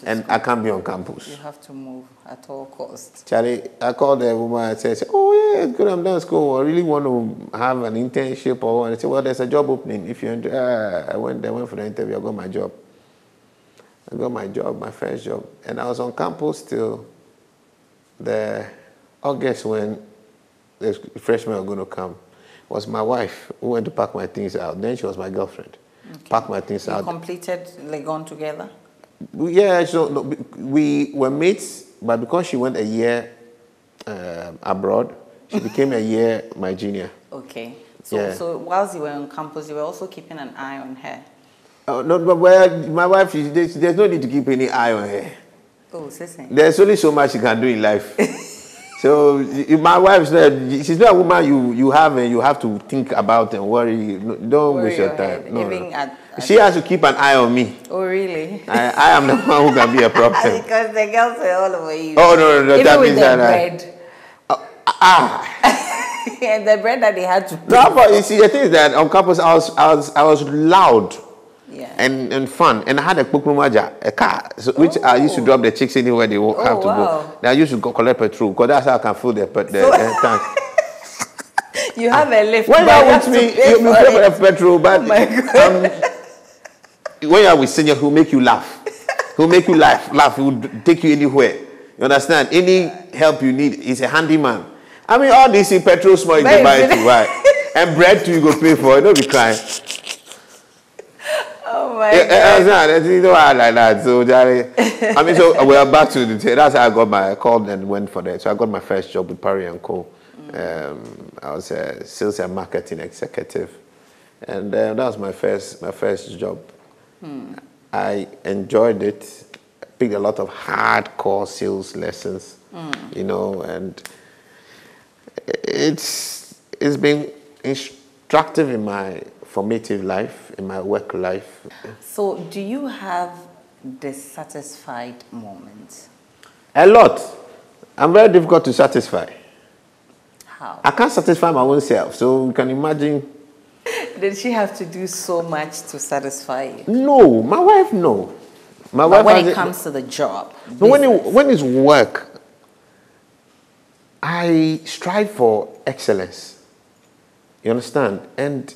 and school. I can't be on campus. You have to move at all costs. Charlie, I called the woman and said, "Oh yeah, it's good, I'm done school. I really want to have an internship or what." I said, "Well, there's a job opening. If you're I went for the interview, I got my job. My first job. And I was on campus till the August when the freshmen were going to come. It was my wife who went to pack my things out. Then she was my girlfriend. Okay. Pack my things out. You completed Legon together? Yeah, so no, we were mates, but because she went a year abroad, she became a year my junior. Okay. So whilst you were on campus, you were also keeping an eye on her? No, but my wife, there's no need to keep any eye on her. Oh, so there's only so much she can do in life. So my wife's she's not a woman you have to think about and worry. Don't waste your time. No. She has to keep an eye on me. Oh, really? I am the one who can be a problem. Because the girls were all over you. Oh, no. Even that with means the that bread. And the bread that they had to pay. No, but you see, the thing is that on campus I was loud. Yeah. And fun, and I had a car, which I used to drop the chicks anywhere they have to go. Then I used to go collect petrol because that's how I can fill the tank. You have a lift. When you're with me, you pay for the petrol, but when you're with Senyo, he'll make you laugh. He'll make you laugh. He'll take you anywhere. You understand? Any help you need, he's a handyman. I mean, all this in petrol small you can buy it too, right? And bread too you go pay for it. Don't be crying. Oh my God. You know I like that. So I mean, so we are back to the. That's how I called and went for that. So I got my first job with Parry & Co. I was a sales and marketing executive, and that was my first job. I enjoyed it. Picked a lot of hardcore sales lessons, you know, and it's been instructive in my formative life, in my work life. So do you have dissatisfied moments? A lot. I'm very difficult to satisfy. How? I can't satisfy my own self, so you can imagine. Did she have to do so much to satisfy you? No, my wife, no. My But wife when it comes to the job, no, when it's work, I strive for excellence. You understand? And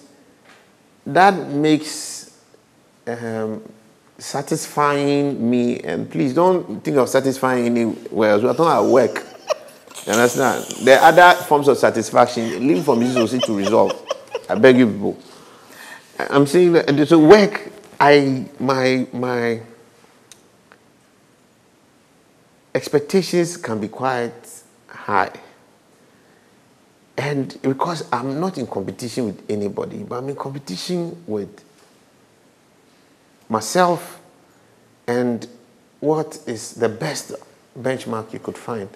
that makes satisfying me. And please don't think of satisfying anywhere else. We're talking about work. You understand? There are other forms of satisfaction. Leave for me to resolve. I beg you people. I'm saying that there's a work. My expectations can be quite high. And because I'm not in competition with anybody, but I'm in competition with myself and what is the best benchmark you could find.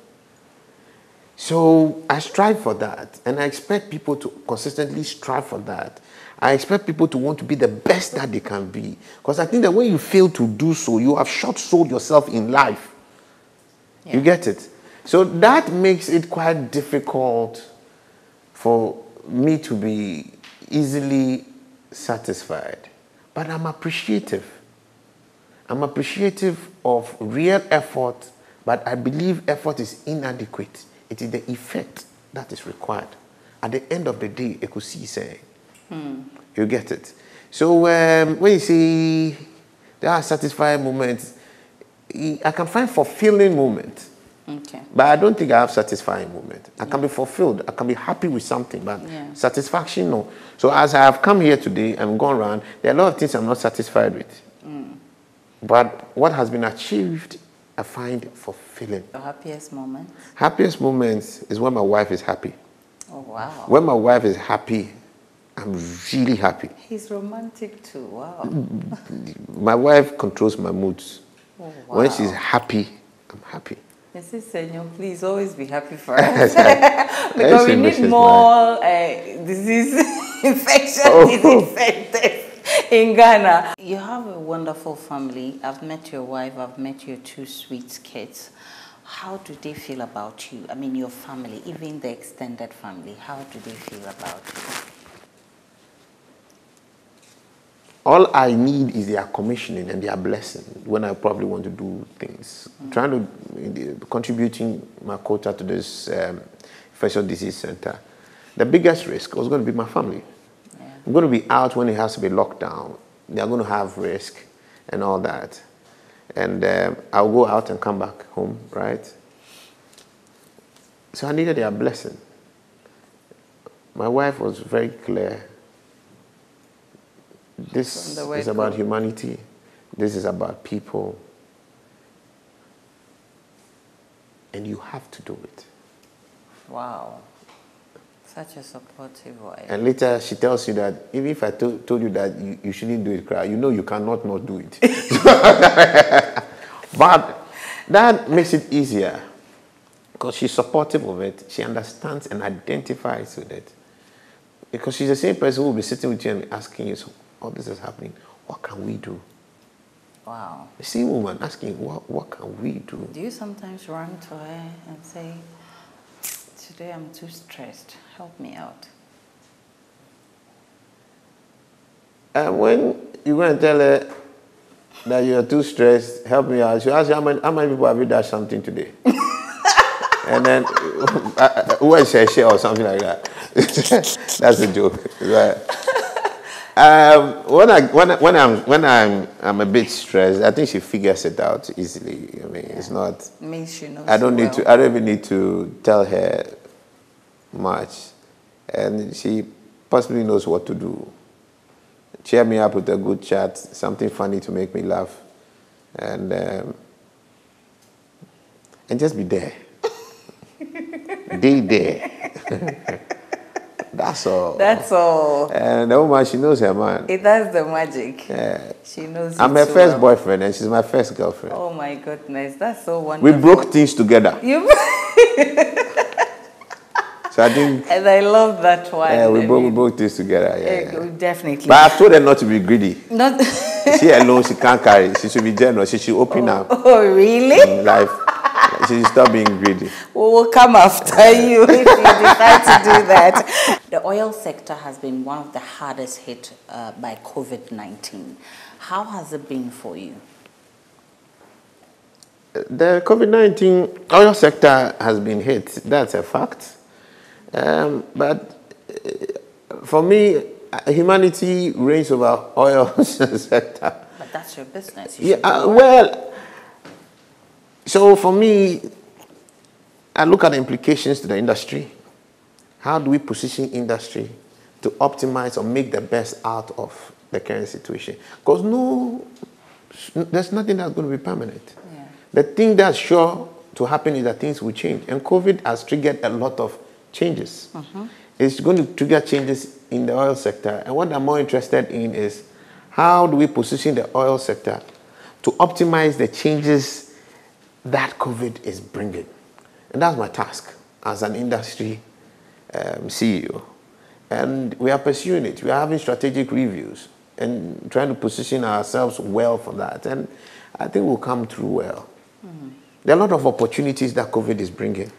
So I strive for that, and I expect people to consistently strive for that. I expect people to want to be the best that they can be. Because I think that when you fail to do so, you have short-sold yourself in life. Yeah. You get it? So that makes it quite difficult for me to be easily satisfied. But I'm appreciative. I'm appreciative of real effort, but I believe effort is inadequate. It is the effect that is required. At the end of the day, you could see saying, you get it. So when you see there are satisfying moments, I can find fulfilling moments. Okay. But I don't think I have satisfying moment. I can be fulfilled. I can be happy with something, but satisfaction, no. So as I have come here today and gone around, there are a lot of things I'm not satisfied with. But what has been achieved, I find fulfilling. Your happiest moment? Happiest moments is when my wife is happy. Oh, wow. When my wife is happy, I'm really happy. He's romantic too, wow. My wife controls my moods. Oh, wow. When she's happy, I'm happy. Mrs. Senyo, please always be happy for us. Because we need more disease infection disease centers in Ghana. You have a wonderful family. I've met your wife, I've met your two sweet kids. How do they feel about you? I mean, your family, even the extended family, how do they feel about you? All I need is their commissioning and their blessing when I probably want to do things. Trying to, contributing my quota to this infectious disease center. The biggest risk was going to be my family. Yeah. I'm going to be out when it has to be locked down. They're going to have risk and all that. And I'll go out and come back home, right? So I needed their blessing. My wife was very clear. This is about humanity. This is about people. And you have to do it. Wow. Such a supportive wife. And later she tells you that even if I told you that you shouldn't do it, you know you cannot not do it. But that makes it easier because she's supportive of it. She understands and identifies with it. Because she's the same person who will be sitting with you and asking you, so, all this is happening, what can we do? Wow. The same woman asking, what can we do? Do you sometimes run to her and say, today I'm too stressed, help me out? When you go and tell her that you're too stressed, help me out, she asks you, how many people have you done something today? And then, who is her share or something like that? That's a joke. Right? When I'm a bit stressed, I think she figures it out easily. I mean, it's not. Means she knows. I don't even need to tell her much, and she possibly knows what to do. Cheer me up with a good chat, something funny to make me laugh, and just be there. Be there. That's all. That's all. And the woman, she knows her man. That's the magic. Yeah. She knows. I'm her first boyfriend, and she's my first girlfriend. Oh my goodness, that's so wonderful. We broke things together. So I think... And I love that one. We both this together. Definitely. But I've told her not to be greedy. Not she alone, she can't carry. She should be generous. She should open up. Oh, really? In life. She should stop being greedy. We'll come after you if you decide to do that. The oil sector has been one of the hardest hit by COVID-19. How has it been for you? The COVID-19 oil sector has been hit. That's a fact. But for me, humanity reigns over oil sector. But that's your business. Well, so for me, I look at the implications to the industry. How do we position industry to optimize or make the best out of the current situation? Because there's nothing that's going to be permanent. Yeah. The thing that's sure to happen is that things will change. And COVID has triggered a lot of changes. It's going to trigger changes in the oil sector. And what I'm more interested in is how do we position the oil sector to optimize the changes that COVID is bringing. And that's my task as an industry CEO. And we are pursuing it. We are having strategic reviews and trying to position ourselves well for that. And I think we'll come through well. There are a lot of opportunities that COVID is bringing.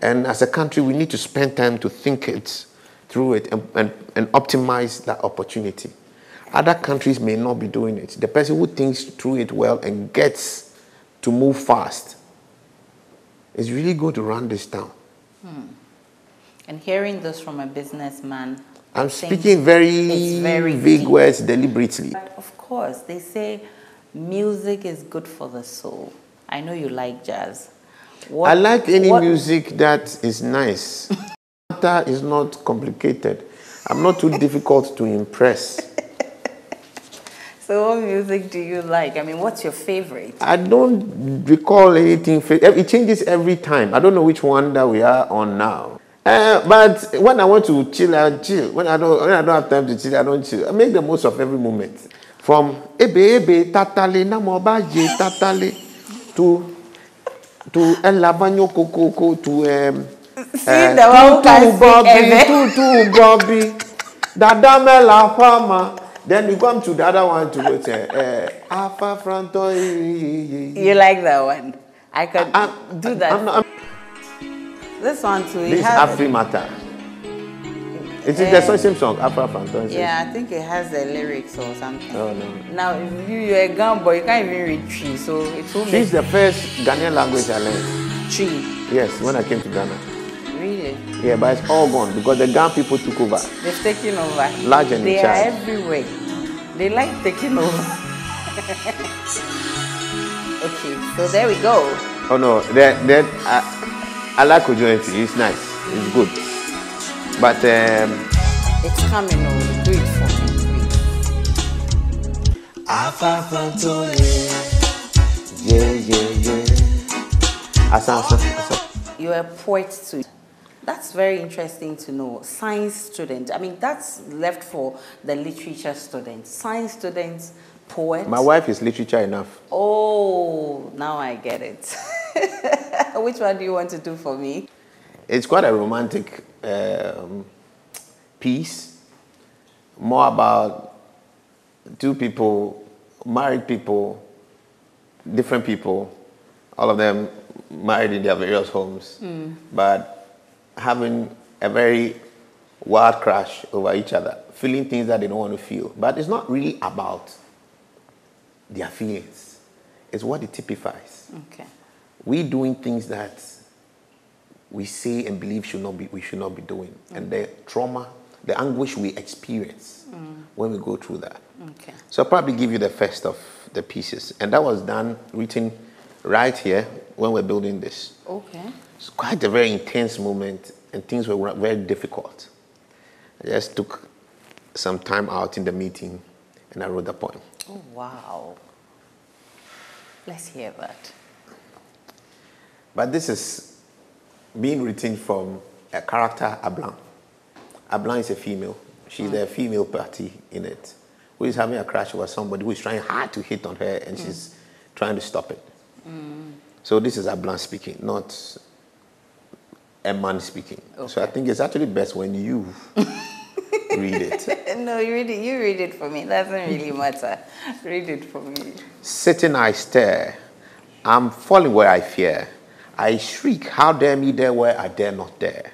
And as a country, we need to spend time to think it through it and optimize that opportunity. Other countries may not be doing it. The person who thinks through it well and gets to move fast is really good to run this down. And hearing this from a businessman, I'm speaking very vague words deliberately. But of course, they say music is good for the soul. I know you like jazz. I like any music that is nice. Matter is not complicated. I'm not too difficult to impress. So what music do you like? I mean, what's your favorite? I don't recall anything. It changes every time. I don't know which one that we are on now. But when I want to chill, I chill. When I don't have time to chill, I don't chill. I make the most of every moment. From ebe tatale namobaje tatale to elabanyo kokoko to Bobby dadame la fama. Then you come to the other one to go to Alpha Fronto. You like that one? I could do that. This one too. This Afri Matter. It is the same song, Alpha Fronto. Yeah, I think it has the lyrics or something. Oh no. Now, if you're a Ghan boy, you can't even read Tree, so it will. Tree is the first Ghanaian language I learned. Tree. Yes, when I came to Ghana. Really? Yeah, but it's all gone because the Ghan people took over. They've taken over. Large and they in charge. Are everywhere. They like taking over. Okay, so there we go. Oh no, I like Ojoenti. It's nice. It's good. But it's coming over. Do it for me. You're a poet too. That's very interesting to know. Science student. I mean, that's left for the literature students. Science students, poets. My wife is literature enough. Oh, now I get it. Which one do you want to do for me? It's quite a romantic piece. More about two people, married people, different people, all of them married in their various homes, but having a very wild crush over each other, feeling things that they don't want to feel. But it's not really about their feelings. It's what it typifies. Okay. We doing things that we say and believe we should not be doing. And the trauma, the anguish we experience when we go through that. Okay. So I'll probably give you the first of the pieces. And that was written right here when we're building this. Okay. It's quite a very intense moment, and things were very difficult. I just took some time out in the meeting, and I wrote the poem. Oh, wow. Let's hear that. But this is being written from a character, Ablan. Ablan is a female. She's the female party in it, who is having a crush over somebody who is trying hard to hit on her, and she's trying to stop it. So this is Ablan speaking, not a man speaking. Okay. So I think it's actually best when you read it. No, you read it for me. It doesn't really matter. Read it for me. Sitting I stare, I'm falling where I fear. I shriek, how dare me dare where I dare not dare.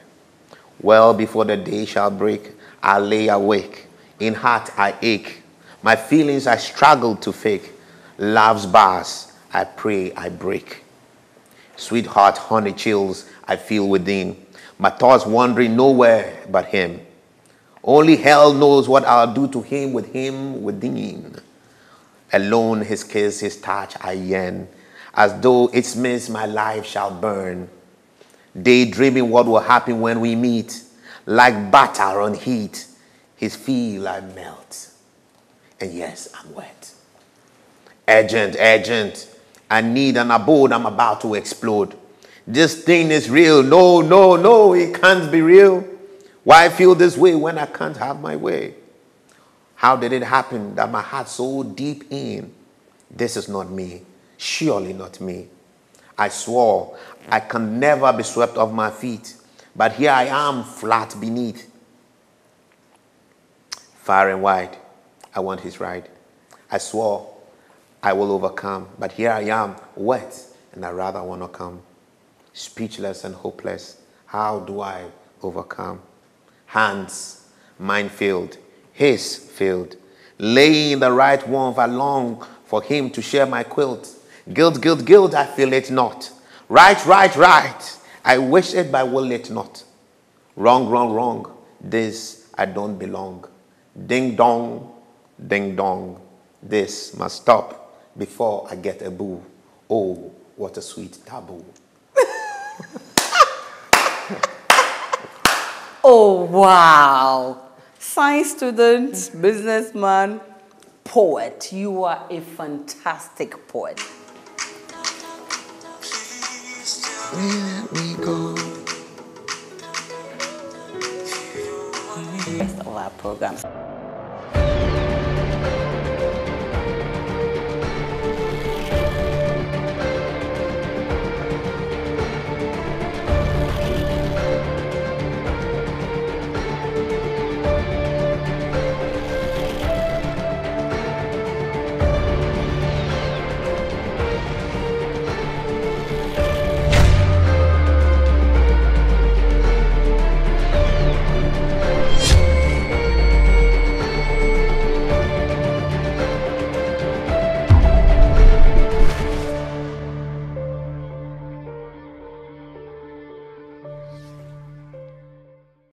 Well before the day shall break, I lay awake. In heart I ache. My feelings I struggle to fake. Love's bars, I pray I break. Sweetheart, honey chills I feel within. My thoughts wandering nowhere but him. Only hell knows what I'll do to him within. Alone his kiss, his touch I yearn. As though its mist my life shall burn. Daydreaming what will happen when we meet. Like butter on heat, his feel I melt. And yes, I'm wet. Urgent, urgent. I need an abode, I'm about to explode. This thing is real. No, no, no, it can't be real. Why feel this way when I can't have my way? How did it happen that my heart so deep in? This is not me. Surely not me. I swore I can never be swept off my feet. But here I am flat beneath. Far and wide, I want his ride. I swore I will overcome, but here I am, wet, and I rather want to come. Speechless and hopeless, how do I overcome? Hands, mine failed, his failed. Laying in the right warmth, I long for him to share my quilt. Guilt, guilt, guilt, I feel it not. Right, right, right, I wish it, but will it not. Wrong, wrong, wrong, this I don't belong. Ding dong, ding dong, this must stop before I get a boo. Oh, what a sweet taboo. Oh, wow. Science student, businessman, poet. You are a fantastic poet. Where we go. Rest of our programs.